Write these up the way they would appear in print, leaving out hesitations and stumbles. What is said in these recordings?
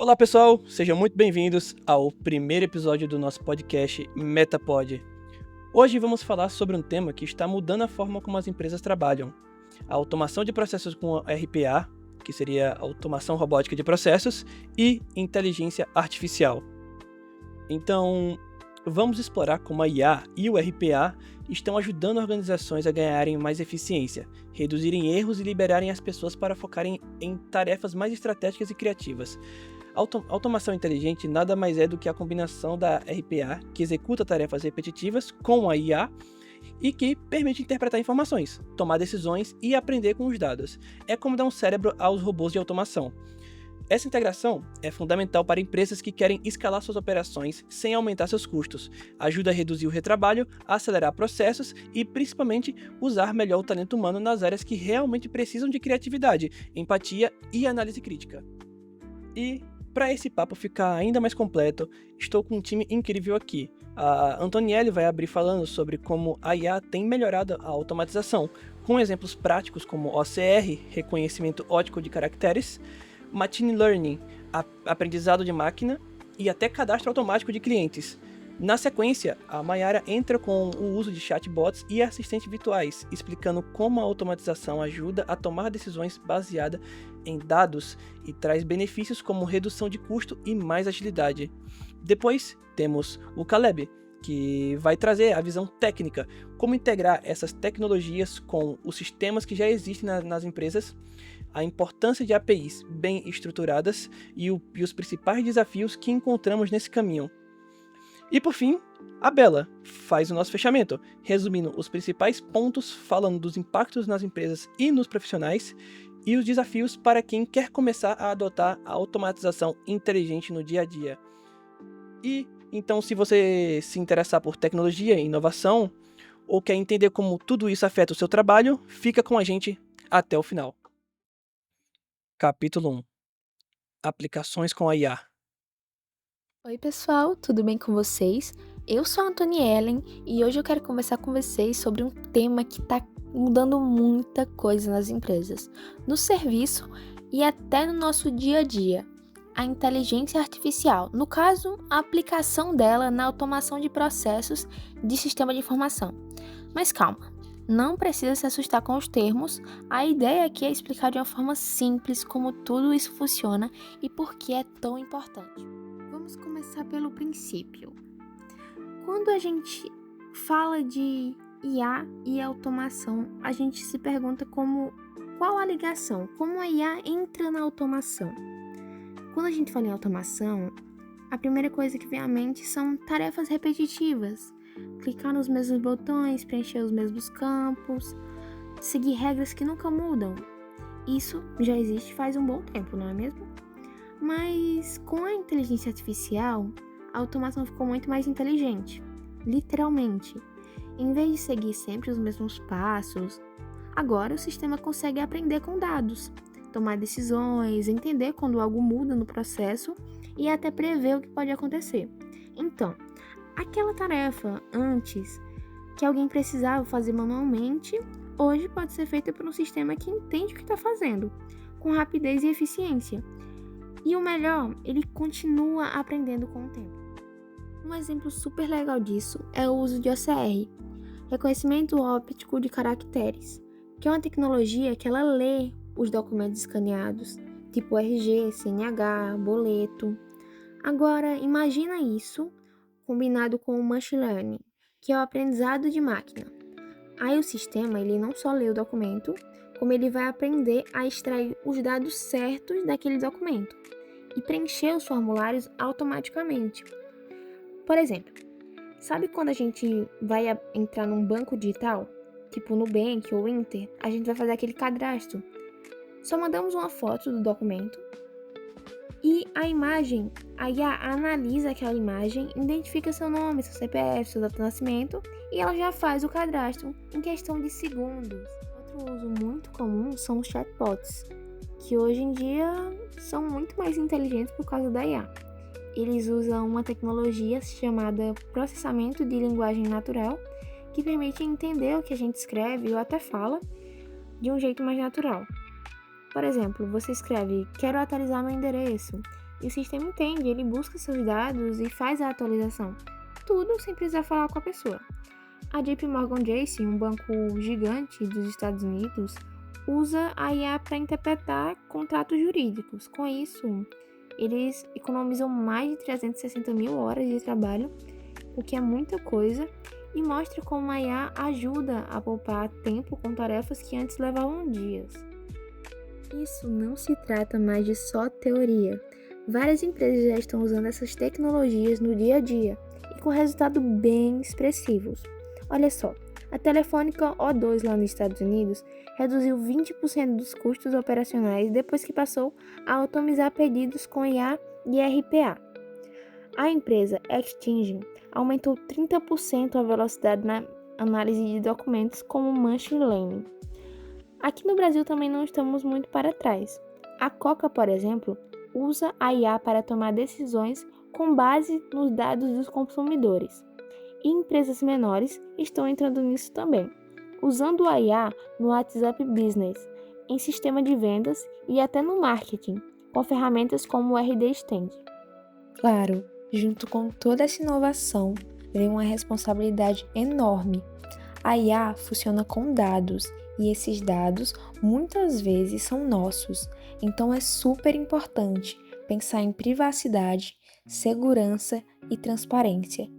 Olá pessoal, sejam muito bem-vindos ao primeiro episódio do nosso podcast Metapod. Hoje vamos falar sobre um tema que está mudando a forma como as empresas trabalham: a automação de processos com RPA, que seria automação robótica de processos, e inteligência artificial. Então, vamos explorar como a IA e o RPA estão ajudando organizações a ganharem mais eficiência, reduzirem erros e liberarem as pessoas para focarem em tarefas mais estratégicas e criativas. Automação inteligente nada mais é do que a combinação da RPA, que executa tarefas repetitivas, com a IA e que permite interpretar informações, tomar decisões e aprender com os dados. É como dar um cérebro aos robôs de automação. Essa integração é fundamental para empresas que querem escalar suas operações sem aumentar seus custos, ajuda a reduzir o retrabalho, a acelerar processos e, principalmente, usar melhor o talento humano nas áreas que realmente precisam de criatividade, empatia e análise crítica. E, para esse papo ficar ainda mais completo, estou com um time incrível aqui. A Antonielli vai abrir falando sobre como a IA tem melhorado a automatização, com exemplos práticos como OCR, reconhecimento ótico de caracteres, Machine Learning, aprendizado de máquina e até cadastro automático de clientes. Na sequência, a Mayara entra com o uso de chatbots e assistentes virtuais, explicando como a automatização ajuda a tomar decisões baseadas em dados e traz benefícios como redução de custo e mais agilidade. Depois, temos o Caleb, que vai trazer a visão técnica, como integrar essas tecnologias com os sistemas que já existem nas empresas, a importância de APIs bem estruturadas e os principais desafios que encontramos nesse caminho. E por fim, a Bela faz o nosso fechamento, resumindo os principais pontos, falando dos impactos nas empresas e nos profissionais e os desafios para quem quer começar a adotar a automatização inteligente no dia a dia. E então, se você se interessar por tecnologia e inovação, ou quer entender como tudo isso afeta o seu trabalho, fica com a gente até o final. Capítulo 1: Aplicações com a IA. Oi pessoal, tudo bem com vocês? Eu sou a Antoniellen e hoje eu quero conversar com vocês sobre um tema que está mudando muita coisa nas empresas, no serviço e até no nosso dia a dia: a inteligência artificial, no caso, a aplicação dela na automação de processos de sistema de informação. Mas calma, não precisa se assustar com os termos, a ideia aqui é explicar de uma forma simples como tudo isso funciona e por que é tão importante. Vamos começar pelo princípio. Quando a gente fala de IA e automação, a gente se pergunta qual a ligação, como a IA entra na automação. Quando a gente fala em automação, a primeira coisa que vem à mente são tarefas repetitivas. Clicar nos mesmos botões, preencher os mesmos campos, seguir regras que nunca mudam. Isso já existe faz um bom tempo, não é mesmo? Mas com a inteligência artificial, a automação ficou muito mais inteligente, literalmente. Em vez de seguir sempre os mesmos passos, agora o sistema consegue aprender com dados, tomar decisões, entender quando algo muda no processo e até prever o que pode acontecer. Então, aquela tarefa antes que alguém precisava fazer manualmente, hoje pode ser feita por um sistema que entende o que está fazendo, com rapidez e eficiência. E o melhor, ele continua aprendendo com o tempo. Um exemplo super legal disso é o uso de OCR, reconhecimento óptico de caracteres, que é uma tecnologia que ela lê os documentos escaneados, tipo RG, CNH, boleto. Agora, imagina isso combinado com o Machine Learning, que é o aprendizado de máquina. Aí o sistema, ele não só lê o documento, como ele vai aprender a extrair os dados certos daquele documento e preencher os formulários automaticamente. Por exemplo, sabe quando a gente vai entrar num banco digital, tipo Nubank ou Inter, a gente vai fazer aquele cadastro? Só mandamos uma foto do documento e a imagem, a IA analisa aquela imagem, identifica seu nome, seu CPF, seu data de nascimento e ela já faz o cadastro em questão de segundos. Outro uso muito comum são os chatbots, que hoje em dia são muito mais inteligentes por causa da IA. Eles usam uma tecnologia chamada processamento de linguagem natural, que permite entender o que a gente escreve ou até fala de um jeito mais natural. Por exemplo, você escreve: quero atualizar meu endereço, E o sistema entende, ele busca seus dados e faz a atualização. Tudo sem precisar falar com a pessoa. A JP Morgan Chase, um banco gigante dos Estados Unidos, usa a IA para interpretar contratos jurídicos. Com isso, eles economizam mais de 360 mil horas de trabalho, o que é muita coisa, e mostra como a IA ajuda a poupar tempo com tarefas que antes levavam dias. Isso não se trata mais de só teoria. Várias empresas já estão usando essas tecnologias no dia a dia e com resultados bem expressivos. Olha só, a Telefônica O2 lá nos Estados Unidos reduziu 20% dos custos operacionais depois que passou a automatizar pedidos com IA e RPA. A empresa Exchange aumentou 30% a velocidade na análise de documentos com o Machine Learning. Aqui no Brasil também não estamos muito para trás. A Coca, por exemplo, usa a IA para tomar decisões com base nos dados dos consumidores. E empresas menores estão entrando nisso também, usando a IA no WhatsApp Business, em sistema de vendas e até no marketing, com ferramentas como o RD Stand. Claro, junto com toda essa inovação, vem uma responsabilidade enorme. A IA funciona com dados e esses dados muitas vezes são nossos, então é super importante pensar em privacidade, segurança e transparência,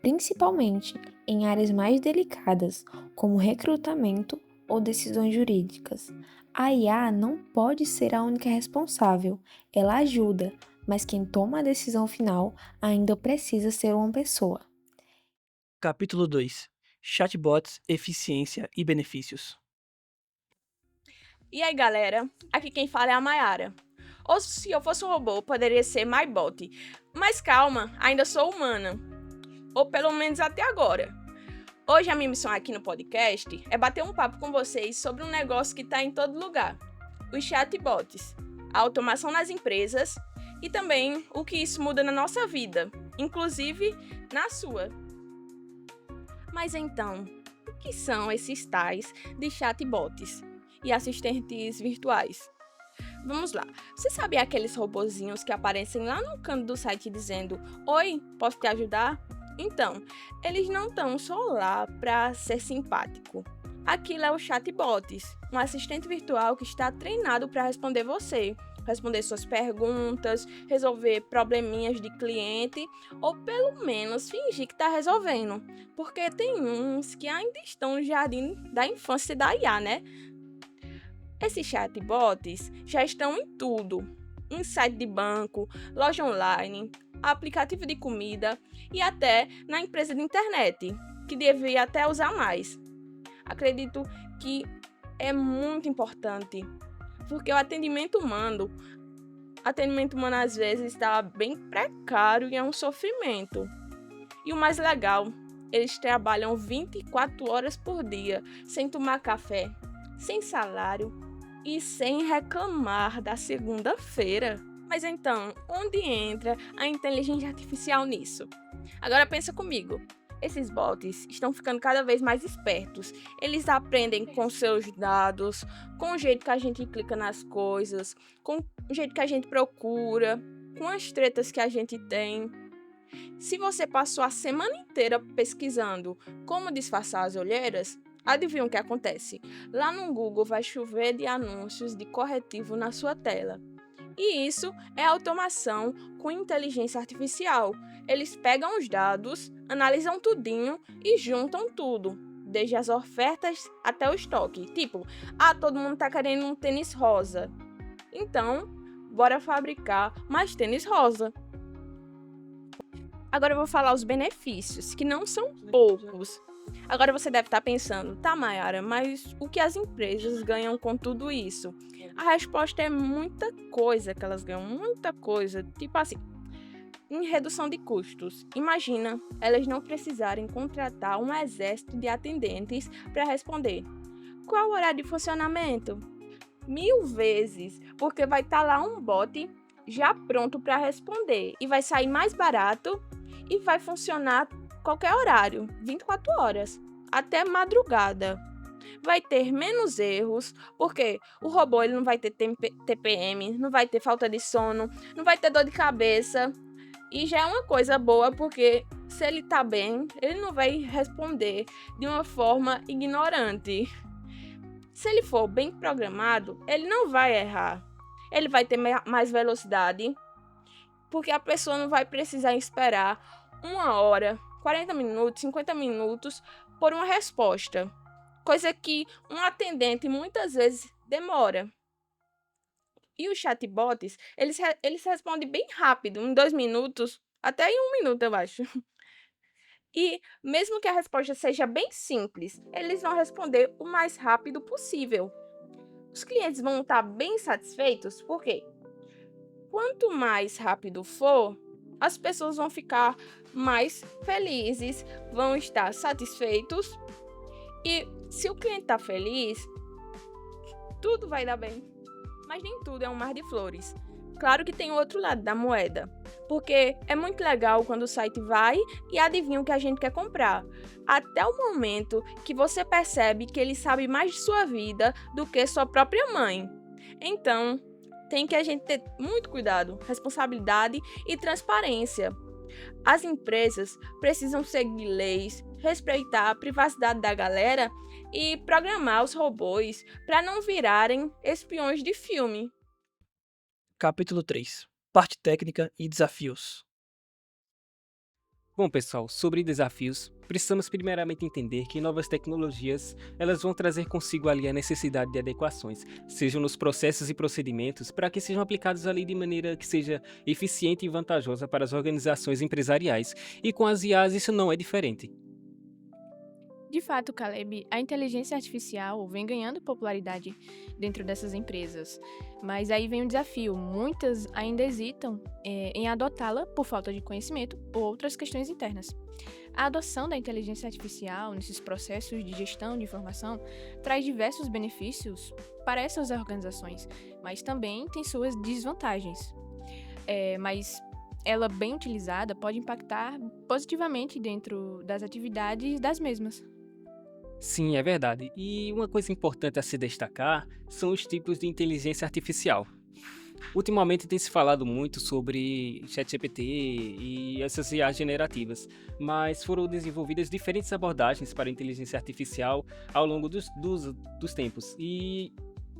principalmente em áreas mais delicadas, como recrutamento ou decisões jurídicas. A IA não pode ser a única responsável, ela ajuda, mas quem toma a decisão final ainda precisa ser uma pessoa. Capítulo 2. Chatbots, eficiência e benefícios. E aí, galera? Aqui quem fala é a Mayara. Ou se eu fosse um robô, poderia ser MyBot. Mas calma, ainda sou humana. Ou pelo menos até agora. Hoje a minha missão aqui no podcast é bater um papo com vocês sobre um negócio que está em todo lugar. Os chatbots, a automação nas empresas e também o que isso muda na nossa vida, inclusive na sua. Mas então, o que são esses tais de chatbots e assistentes virtuais? Vamos lá. Você sabe aqueles robozinhos que aparecem lá no canto do site dizendo: "Oi, posso te ajudar?" Então, eles não estão só lá para ser simpático. Aquilo é o chatbots, um assistente virtual que está treinado para responder suas perguntas, resolver probleminhas de cliente ou pelo menos fingir que está resolvendo, porque tem uns que ainda estão no jardim da infância da IA, né? Esses chatbots já estão em tudo, em site de banco, loja online, aplicativo de comida e até na empresa de internet, que devia até usar mais. Acredito que é muito importante, porque o atendimento humano às vezes está bem precário e é um sofrimento. E o mais legal, eles trabalham 24 horas por dia, sem tomar café, sem salário e sem reclamar da segunda-feira. Mas então, onde entra a inteligência artificial nisso? Agora pensa comigo. Esses bots estão ficando cada vez mais espertos. Eles aprendem com seus dados, com o jeito que a gente clica nas coisas, com o jeito que a gente procura, com as tretas que a gente tem. Se você passou a semana inteira pesquisando como disfarçar as olheiras, adivinha o que acontece? Lá no Google vai chover de anúncios de corretivo na sua tela. E isso é automação com inteligência artificial. Eles pegam os dados, analisam tudinho e juntam tudo, desde as ofertas até o estoque. Tipo, todo mundo tá querendo um tênis rosa. Então, bora fabricar mais tênis rosa. Agora eu vou falar os benefícios, que não são poucos. Agora você deve estar pensando, tá, Mayara, mas o que as empresas ganham com tudo isso? A resposta é muita coisa que elas ganham, muita coisa. Tipo assim, em redução de custos. Imagina elas não precisarem contratar um exército de atendentes para responder. Qual o horário de funcionamento? 1000 vezes, porque vai estar lá um bot já pronto para responder e vai sair mais barato e vai funcionar qualquer horário, 24 horas, até madrugada. vai ter menos erros, porque o robô ele não vai ter TPM, não vai ter falta de sono, não vai ter dor de cabeça. E já é uma coisa boa, porque se ele tá bem, ele não vai responder de uma forma ignorante. Se ele for bem programado, ele não vai errar. Ele vai ter mais velocidade, porque a pessoa não vai precisar esperar 1 hora, 40 minutos, 50 minutos por uma resposta. Coisa que um atendente muitas vezes demora. E os chatbots, eles respondem bem rápido, em 2 minutos, até em 1 minuto, eu acho. E mesmo que a resposta seja bem simples, eles vão responder o mais rápido possível. Os clientes vão estar bem satisfeitos, porque quanto mais rápido for, as pessoas vão ficar mais felizes, vão estar satisfeitos. E se o cliente está feliz, tudo vai dar bem. Mas nem tudo é um mar de flores. Claro que tem o outro lado da moeda, porque é muito legal quando o site vai e adivinha o que a gente quer comprar, até o momento que você percebe que ele sabe mais de sua vida do que sua própria mãe. Então, tem que a gente ter muito cuidado, responsabilidade e transparência. As empresas precisam seguir leis, respeitar a privacidade da galera e programar os robôs para não virarem espiões de filme. Capítulo 3. Parte técnica e desafios. Bom, pessoal, sobre desafios, precisamos primeiramente entender que novas tecnologias, elas vão trazer consigo ali a necessidade de adequações, sejam nos processos e procedimentos, para que sejam aplicados ali de maneira que seja eficiente e vantajosa para as organizações empresariais. E com as IAs isso não é diferente. De fato, Caleb, a inteligência artificial vem ganhando popularidade dentro dessas empresas, mas aí vem um desafio. Muitas ainda hesitam em adotá-la por falta de conhecimento ou outras questões internas. A adoção da inteligência artificial nesses processos de gestão de informação traz diversos benefícios para essas organizações, mas também tem suas desvantagens. Mas ela bem utilizada pode impactar positivamente dentro das atividades das mesmas. Sim, é verdade. E uma coisa importante a se destacar são os tipos de inteligência artificial. Ultimamente tem se falado muito sobre ChatGPT e essas IAs generativas, mas foram desenvolvidas diferentes abordagens para a inteligência artificial ao longo dos tempos. E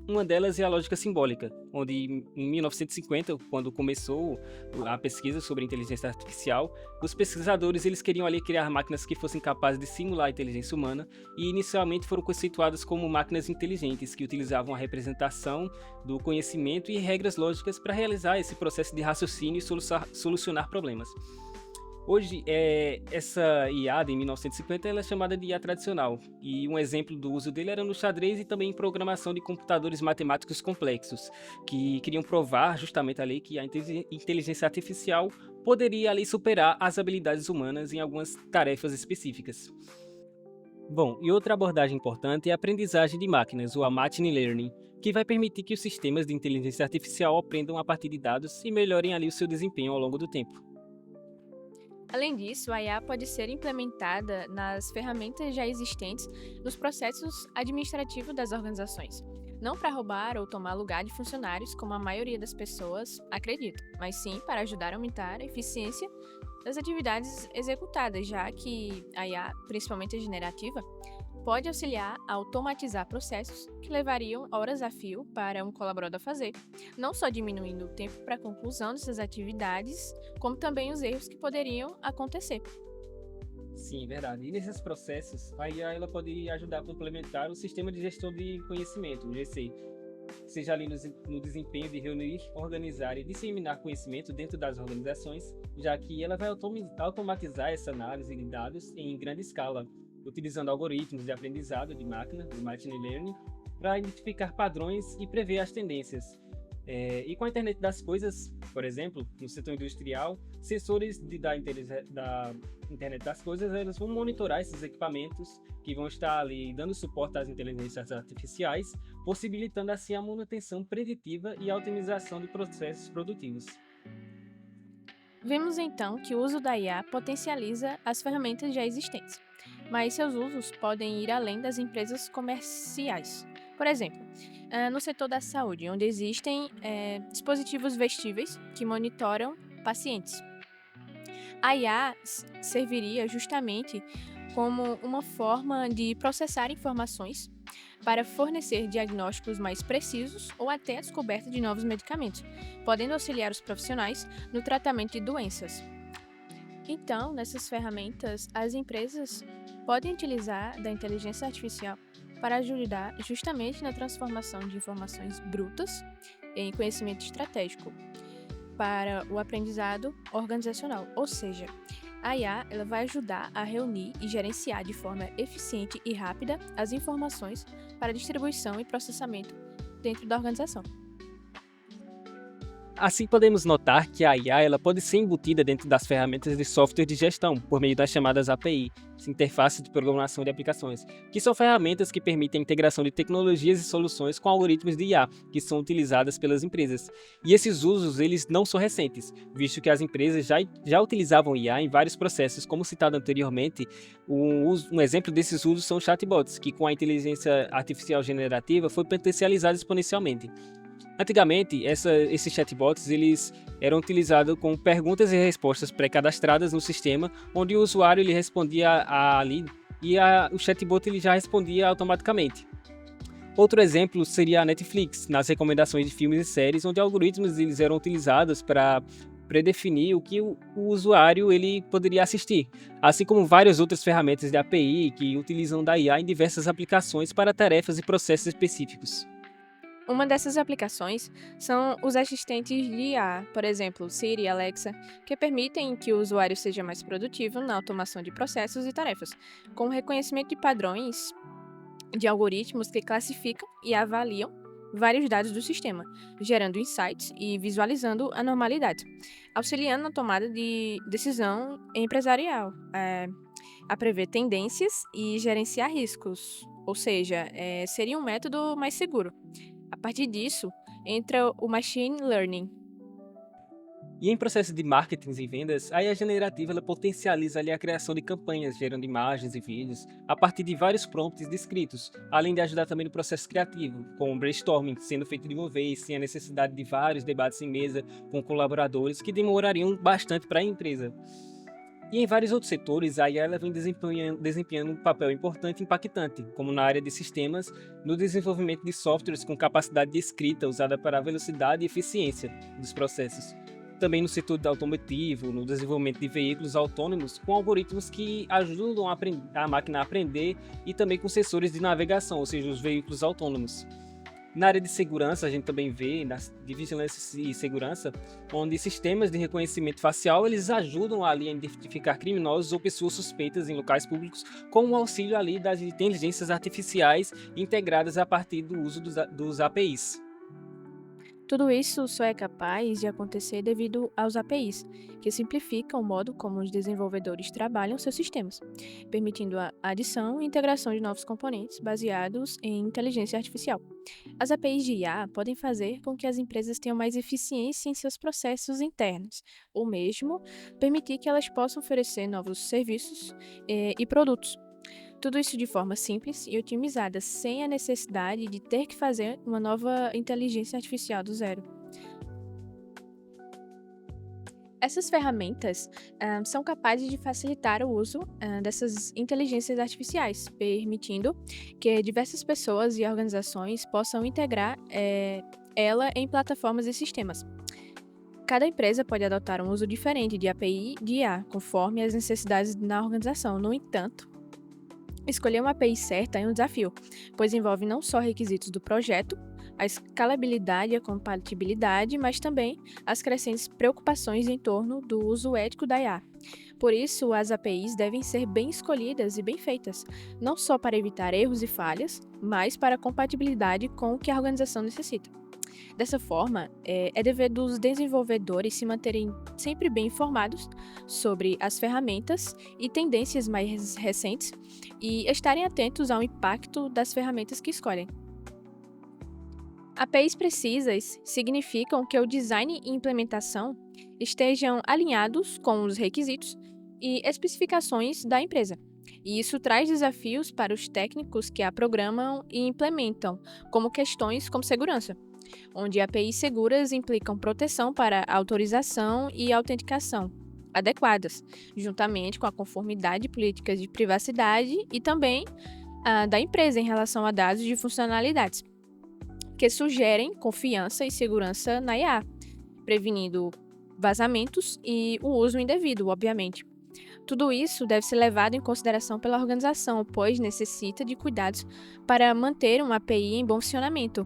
uma delas é a lógica simbólica, onde em 1950, quando começou a pesquisa sobre inteligência artificial, os pesquisadores eles queriam ali criar máquinas que fossem capazes de simular a inteligência humana e inicialmente foram conceituadas como máquinas inteligentes, que utilizavam a representação do conhecimento e regras lógicas para realizar esse processo de raciocínio e solucionar problemas. Hoje, essa IA de 1950 ela é chamada de IA tradicional, e um exemplo do uso dele era no xadrez e também em programação de computadores matemáticos complexos, que queriam provar justamente ali que a inteligência artificial poderia ali superar as habilidades humanas em algumas tarefas específicas. Bom, e outra abordagem importante é a aprendizagem de máquinas, ou a Machine Learning, que vai permitir que os sistemas de inteligência artificial aprendam a partir de dados e melhorem ali o seu desempenho ao longo do tempo. Além disso, a IA pode ser implementada nas ferramentas já existentes nos processos administrativos das organizações. Não para roubar ou tomar lugar de funcionários, como a maioria das pessoas acredita, mas sim para ajudar a aumentar a eficiência das atividades executadas, já que a IA, principalmente a generativa, pode auxiliar a automatizar processos que levariam horas a fio para um colaborador fazer, não só diminuindo o tempo para a conclusão dessas atividades, como também os erros que poderiam acontecer. Sim, verdade. E nesses processos, a IA ela pode ajudar a complementar o sistema de gestão de conhecimento, o GC, seja ali no desempenho de reunir, organizar e disseminar conhecimento dentro das organizações, já que ela vai automatizar essa análise de dados em grande escala, utilizando algoritmos de aprendizado de máquina, do Machine Learning, para identificar padrões e prever as tendências. E com a internet das coisas, por exemplo, no setor industrial, sensores da internet das coisas eles vão monitorar esses equipamentos que vão estar ali dando suporte às inteligências artificiais, possibilitando assim a manutenção preditiva e a otimização de processos produtivos. Vemos então que o uso da IA potencializa as ferramentas já existentes. mas seus usos podem ir além das empresas comerciais. Por exemplo, no setor da saúde, onde existem dispositivos vestíveis que monitoram pacientes. A IA serviria justamente como uma forma de processar informações para fornecer diagnósticos mais precisos ou até a descoberta de novos medicamentos, podendo auxiliar os profissionais no tratamento de doenças. Então, nessas ferramentas, as empresas podem utilizar da inteligência artificial para ajudar justamente na transformação de informações brutas em conhecimento estratégico para o aprendizado organizacional, ou seja, a IA ela vai ajudar a reunir e gerenciar de forma eficiente e rápida as informações para distribuição e processamento dentro da organização. Assim, podemos notar que a IA ela pode ser embutida dentro das ferramentas de software de gestão, por meio das chamadas API, interfaces de programação de aplicações, que são ferramentas que permitem a integração de tecnologias e soluções com algoritmos de IA, que são utilizadas pelas empresas. E esses usos eles não são recentes, visto que as empresas já utilizavam IA em vários processos, como citado anteriormente. Um exemplo desses usos são os chatbots, que com a inteligência artificial generativa foi potencializado exponencialmente. Antigamente, esses chatbots eles eram utilizados com perguntas e respostas pré-cadastradas no sistema, onde o usuário ele respondia ali e o chatbot ele já respondia automaticamente. Outro exemplo seria a Netflix, nas recomendações de filmes e séries, onde algoritmos eles eram utilizados para predefinir o que o usuário ele poderia assistir, assim como várias outras ferramentas de API que utilizam da IA em diversas aplicações para tarefas e processos específicos. Uma dessas aplicações são os assistentes de IA, por exemplo, Siri e Alexa, que permitem que o usuário seja mais produtivo na automação de processos e tarefas, com o reconhecimento de padrões de algoritmos que classificam e avaliam vários dados do sistema, gerando insights e visualizando anormalidades, auxiliando na tomada de decisão empresarial, a prever tendências e gerenciar riscos, ou seja, seria um método mais seguro. A partir disso, entra o Machine Learning. E em processo de marketing e vendas, a IA generativa ela potencializa ali a criação de campanhas, gerando imagens e vídeos a partir de vários prompts descritos, além de ajudar também no processo criativo, com o brainstorming sendo feito de uma vez, sem a necessidade de vários debates em mesa com colaboradores que demorariam bastante para a empresa. E em vários outros setores, a IA ela vem desempenhando um papel importante e impactante, como na área de sistemas, no desenvolvimento de softwares com capacidade de escrita usada para a velocidade e eficiência dos processos. Também no setor automotivo, no desenvolvimento de veículos autônomos com algoritmos que ajudam a máquina a aprender e também com sensores de navegação, ou seja, os veículos autônomos. Na área de segurança, a gente também vê, de vigilância e segurança, onde sistemas de reconhecimento facial eles ajudam ali a identificar criminosos ou pessoas suspeitas em locais públicos com o auxílio ali das inteligências artificiais integradas a partir do uso dos APIs. Tudo isso só é capaz de acontecer devido aos APIs, que simplificam o modo como os desenvolvedores trabalham seus sistemas, permitindo a adição e integração de novos componentes baseados em inteligência artificial. As APIs de IA podem fazer com que as empresas tenham mais eficiência em seus processos internos, ou mesmo permitir que elas possam oferecer novos serviços e produtos. Tudo isso de forma simples e otimizada, sem a necessidade de ter que fazer uma nova inteligência artificial do zero. Essas ferramentas são capazes de facilitar o uso dessas inteligências artificiais, permitindo que diversas pessoas e organizações possam integrar ela em plataformas e sistemas. Cada empresa pode adotar um uso diferente de API de IA, conforme as necessidades na organização. No entanto, escolher uma API certa é um desafio, pois envolve não só requisitos do projeto, a escalabilidade e a compatibilidade, mas também as crescentes preocupações em torno do uso ético da IA. Por isso, as APIs devem ser bem escolhidas e bem feitas, não só para evitar erros e falhas, mas para a compatibilidade com o que a organização necessita. Dessa forma, é dever dos desenvolvedores se manterem sempre bem informados sobre as ferramentas e tendências mais recentes e estarem atentos ao impacto das ferramentas que escolhem. APIs precisas significam que o design e implementação estejam alinhados com os requisitos e especificações da empresa, E isso traz desafios para os técnicos que a programam e implementam, como questões como segurança, onde APIs seguras implicam proteção para autorização e autenticação adequadas, juntamente com a conformidade de políticas de privacidade e também da empresa em relação a dados de funcionalidades, que sugerem confiança e segurança na IA, prevenindo vazamentos e o uso indevido, obviamente. Tudo isso deve ser levado em consideração pela organização, pois necessita de cuidados para manter uma API em bom funcionamento.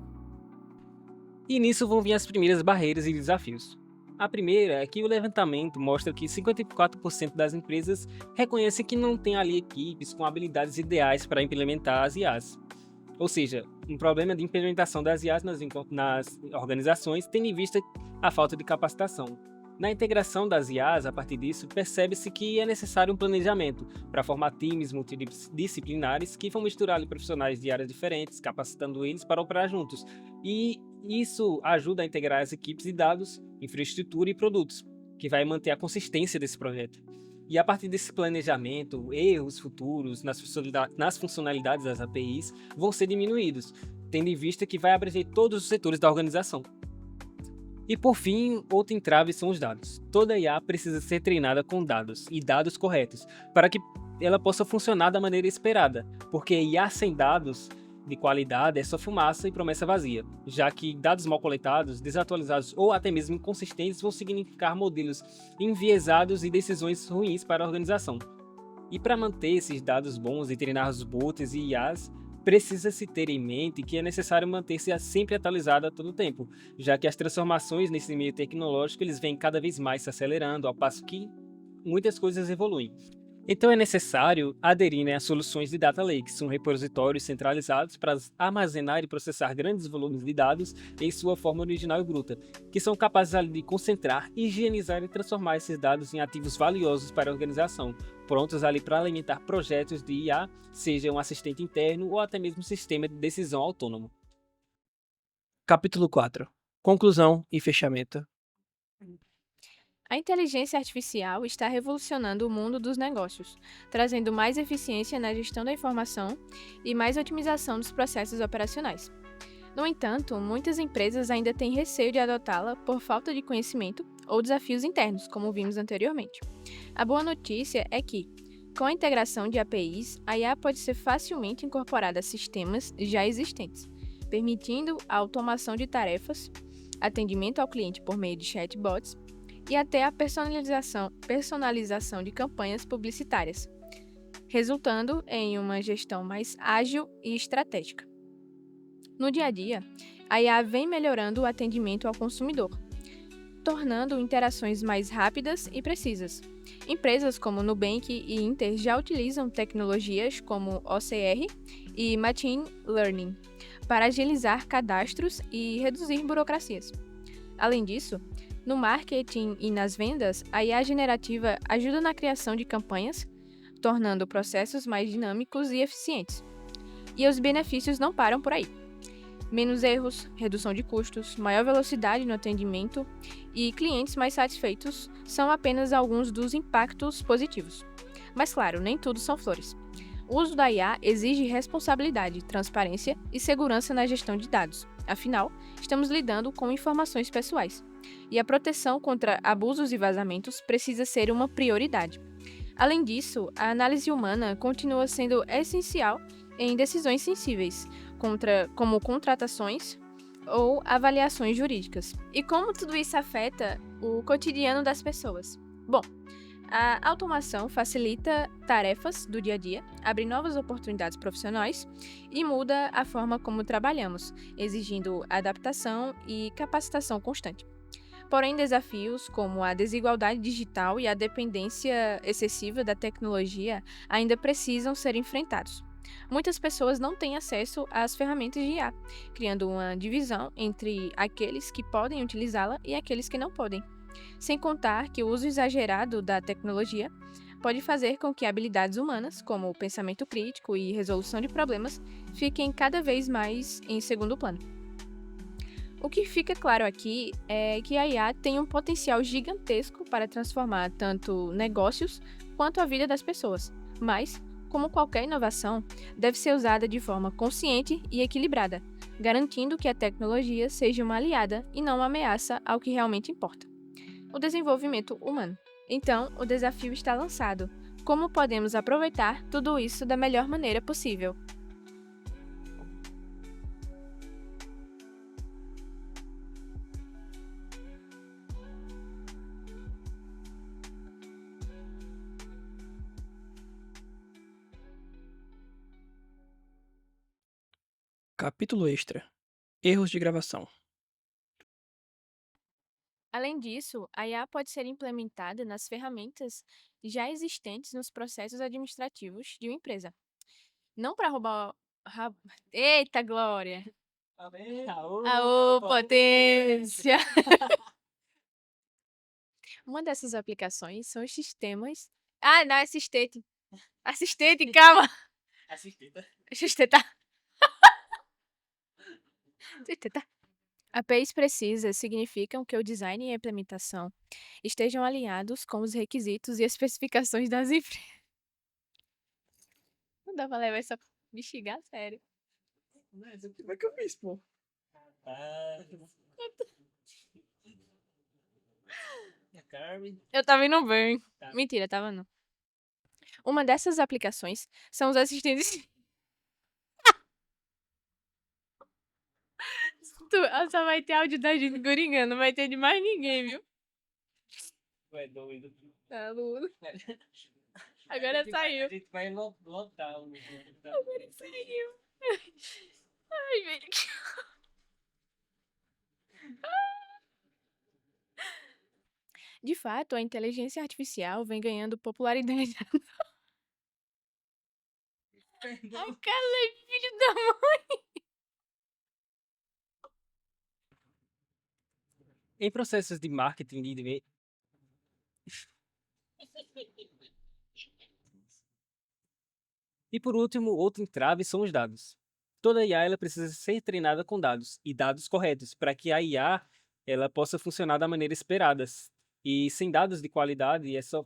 E nisso vão vir as primeiras barreiras e desafios. A primeira é que o levantamento mostra que 54% das empresas reconhecem que não tem ali equipes com habilidades ideais para implementar as IAs. Ou seja, um problema de implementação das IAs nas organizações, tendo em vista a falta de capacitação. Na integração das IAs, a partir disso, percebe-se que é necessário um planejamento para formar times multidisciplinares que vão misturar ali profissionais de áreas diferentes, capacitando eles para operar juntos. E isso ajuda a integrar as equipes de dados, infraestrutura e produtos, que vai manter a consistência desse projeto. E a partir desse planejamento, erros futuros nas funcionalidades das APIs vão ser diminuídos, tendo em vista que vai abranger todos os setores da organização. E por fim, outro entrave são os dados. Toda IA precisa ser treinada com dados, e dados corretos, para que ela possa funcionar da maneira esperada, porque IA sem dados de qualidade é só fumaça e promessa vazia, já que dados mal coletados, desatualizados ou até mesmo inconsistentes vão significar modelos enviesados e decisões ruins para a organização. E para manter esses dados bons e treinar os bots e IAs, precisa-se ter em mente que é necessário manter-se sempre atualizado a todo tempo, já que as transformações nesse meio tecnológico eles vêm cada vez mais se acelerando, ao passo que muitas coisas evoluem. Então é necessário aderir a soluções de Data Lake, que são repositórios centralizados para armazenar e processar grandes volumes de dados em sua forma original e bruta, que são capazes de concentrar, higienizar e transformar esses dados em ativos valiosos para a organização, prontos ali para alimentar projetos de IA, seja um assistente interno ou até mesmo um sistema de decisão autônomo. Capítulo 4. Conclusão e fechamento. A inteligência artificial está revolucionando o mundo dos negócios, trazendo mais eficiência na gestão da informação e mais otimização dos processos operacionais. No entanto, muitas empresas ainda têm receio de adotá-la por falta de conhecimento ou desafios internos, como vimos anteriormente. A boa notícia é que, com a integração de APIs, a IA pode ser facilmente incorporada a sistemas já existentes, permitindo a automação de tarefas, atendimento ao cliente por meio de chatbots, e até a personalização de campanhas publicitárias, resultando em uma gestão mais ágil e estratégica. No dia a dia, a IA vem melhorando o atendimento ao consumidor, tornando interações mais rápidas e precisas. Empresas como Nubank e Inter já utilizam tecnologias como OCR e Machine Learning para agilizar cadastros e reduzir burocracias. Além disso, no marketing e nas vendas, a IA generativa ajuda na criação de campanhas, tornando processos mais dinâmicos e eficientes. E os benefícios não param por aí. Menos erros, redução de custos, maior velocidade no atendimento e clientes mais satisfeitos são apenas alguns dos impactos positivos. Mas claro, nem tudo são flores. O uso da IA exige responsabilidade, transparência e segurança na gestão de dados. Afinal, estamos lidando com informações pessoais. E a proteção contra abusos e vazamentos precisa ser uma prioridade. Além disso, a análise humana continua sendo essencial em decisões sensíveis, como contratações ou avaliações jurídicas. E como tudo isso afeta o cotidiano das pessoas? Bom, a automação facilita tarefas do dia a dia, abre novas oportunidades profissionais e muda a forma como trabalhamos, exigindo adaptação e capacitação constante. Porém, desafios como a desigualdade digital e a dependência excessiva da tecnologia ainda precisam ser enfrentados. Muitas pessoas não têm acesso às ferramentas de IA, criando uma divisão entre aqueles que podem utilizá-la e aqueles que não podem. Sem contar que o uso exagerado da tecnologia pode fazer com que habilidades humanas, como o pensamento crítico e resolução de problemas, fiquem cada vez mais em segundo plano. O que fica claro aqui é que a IA tem um potencial gigantesco para transformar tanto negócios quanto a vida das pessoas, mas Como qualquer inovação, deve ser usada de forma consciente e equilibrada, garantindo que a tecnologia seja uma aliada e não uma ameaça ao que realmente importa: o desenvolvimento humano. Então, o desafio está lançado. Como podemos aproveitar tudo isso da melhor maneira possível? Capítulo extra. Erros de gravação. Além disso, a IA pode ser implementada nas ferramentas já existentes nos processos administrativos de uma empresa. Não para roubar. Eita, Glória! Aô, potência! Uma dessas aplicações são os sistemas. Ah, não, assistente. Assistente, calma! Assistente. Assistente. APIs precisas significam que o design e a implementação estejam alinhados com os requisitos e especificações das empresas. Não dá pra levar essa bexiga a sério. Como é que eu fiz, pô? Eu tava indo bem. Mentira, tava não. Uma dessas aplicações são os assistentes. Só vai ter áudio da gente goringando, não vai ter de mais ninguém, viu? É doido. Tá, Lula. Agora saiu. A gente vai lotar o. Agora saiu. Ai, velho. De fato, a inteligência artificial vem ganhando popularidade. A cara é filho da mãe. Em processos de marketing de. E por último, outro entrave são os dados. Toda IA ela precisa ser treinada com dados e dados corretos para que a IA ela possa funcionar da maneira esperada. E sem dados de qualidade é só